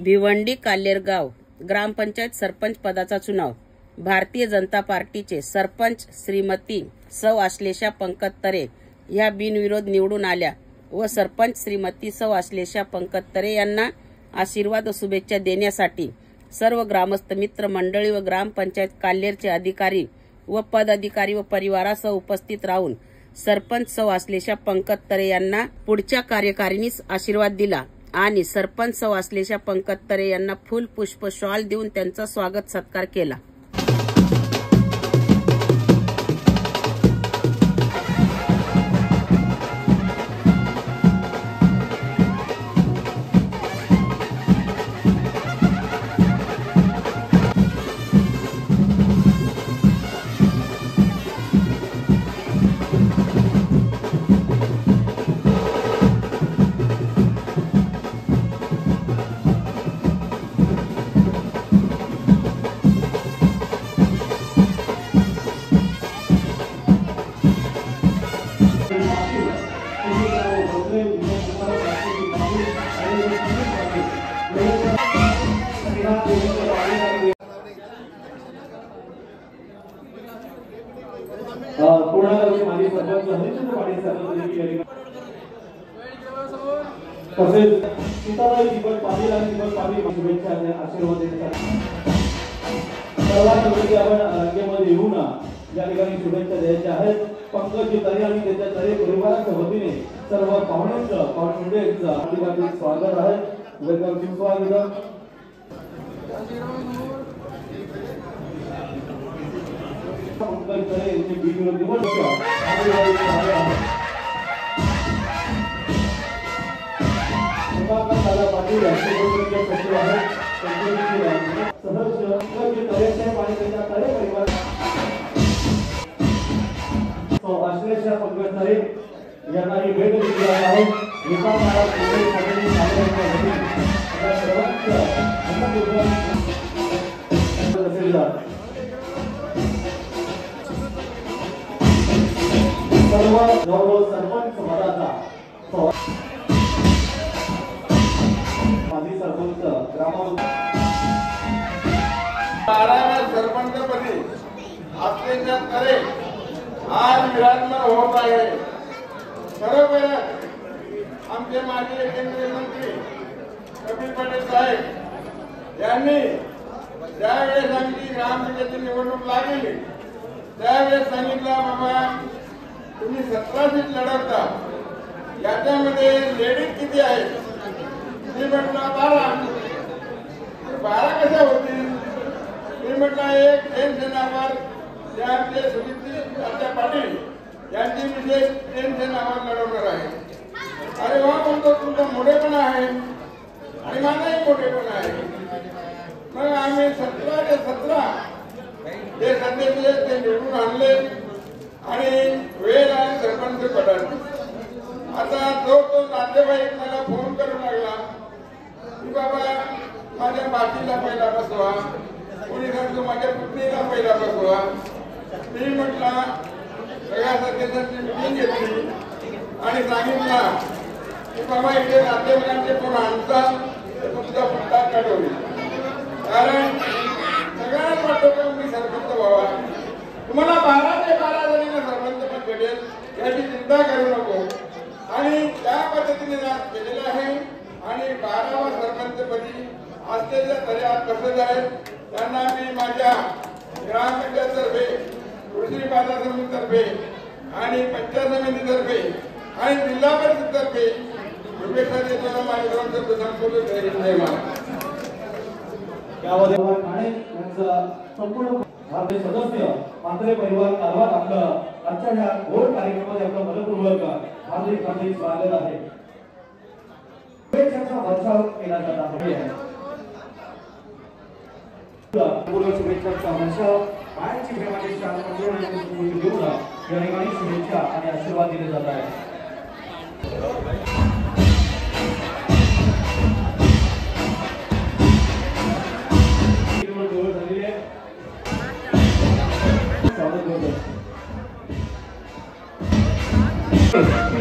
भिवंडी काल्हेरगाव ग्रामपंचायत सरपंच पदाचा चुनाव। भारतीय जनता पार्टीचे सरपंच श्रीमती सौ आश्लेषा पंकज तरे या बिनविरोध निवडून आल्या व सरपंच श्रीमती सौ आश्लेषा पंकज तरे यांना आशीर्वाद व शुभेच्छा देण्यासाठी सर्व ग्रामस्थ मित्र मंडळी व ग्रामपंचायत काल्हेरचे अधिकारी व पदाधिकारी व परिवारासह उपस्थित राहून सरपंच सौ आश्लेषा पंकज तरे यांना पुढच्या कार्यकारिणीस आशीर्वाद दिला आणि सरपंच सौ आश्लेषा पंकज तरे यांना फुल पुष्प शॉल देऊन त्यांचा स्वागत सत्कार केला। तसेच सीताबाई दीपक पाटील आणि दीपक पाटील शुभेच्छा आशीर्वाद देतात। सर्वात शेवटी आपण रंगेमध्ये येऊ ना या ठिकाणी शुभेच्छा द्यायच्या आहेत। पंकज तरे आणि त्याच्या तरे परिवाराच्या वतीने सर्व पाहुण्यांचं पाहुण्यांचं हार्दिक स्वागत आहे। वेलकम टू स्वागत। पंकज तरे यांनी बिनविरोध निवडून पाटील यांचे सचिव आहेत आश्लेषा पंकज तरे यांना ही भेट दिली आहे। सर्व गौरव सरपंच पदाचा माजी सरपंच सरपंचपदी आश्लेषा तरे आज विराजमान होत आहे। खरोखर आमचे माजी केंद्रीय मंत्री कपिल पटेल साहेब यांनी ज्यावेळेस आमची ग्रामपंचायतीची निवडणूक लागली त्यावेळेस सांगितलं बाबा तुम्ही 17 सीट लढवता, याच्यामध्ये लेडीज किती आहेत? मी म्हटलं 12 कशा होतील? मी म्हटलं एक टेन्शनावर आमचे सुनील पाटील यांची विशेष टेन्शनावर लढवणार आहे। अरे वा म्हणतो तुमचा मोठेपणा आहे आणि माझाही मोठेपणा आहे। मग आम्ही 17 ते 17 जे सदस्य ते निवडून आणले आणि वेळ आणि सरपंच पदार्थ। आता तो नातेवाईक मला फोन करू लागला की बाबा माझ्या बाकीला पहिला बसवा, कोणी सांगतो माझ्या पुतणीला पहिला बसवा। मी म्हटलं सगळ्या सदस्यांची मीटिंग घेतली आणि सांगितलं की बाबा इथे नातेवाईकांचे कोण आणतात तर तुमचा पुतळा काढवली, कारण सगळ्यांनाच वाटतो का मी सरपंच व्हावा। तुम्हाला 12 ते 12 जणांना सरपंच पण भेटेल याची चिंता करू नको आणि त्या पद्धतीने केलेलं आहे। आणि 12वा सरपंचपदी आश्लेषा तरे आज बसत आहेत। त्यांना मी माझ्या ग्रामपंचायततर्फे, कृषी बाजार समितीतर्फे आणि पंचायत समितीतर्फे आणि जिल्हा परिषदेतर्फे शुभेच्छा देतो। माझ्या ग्रामपंचायत संपूर्ण जय महाराज। यामध्ये ठाणे यांचा संपूर्ण भारतीय सदस्य मात्रे परिवार कारवार आपलं आजच्या या गोड कार्यक्रमामध्ये आपलं मनपूर्वक हार्दिक स्वागत आहे। शुभेच्छांचा वर्षाव केला जात आहे। पूर्ण शुभेच्छांचा वर्षाव बाळाची प्रेमाची शाल मंजूर देऊन या ठिकाणी शुभेच्छा आणि आशीर्वाद दिले जात आहे। स्वागत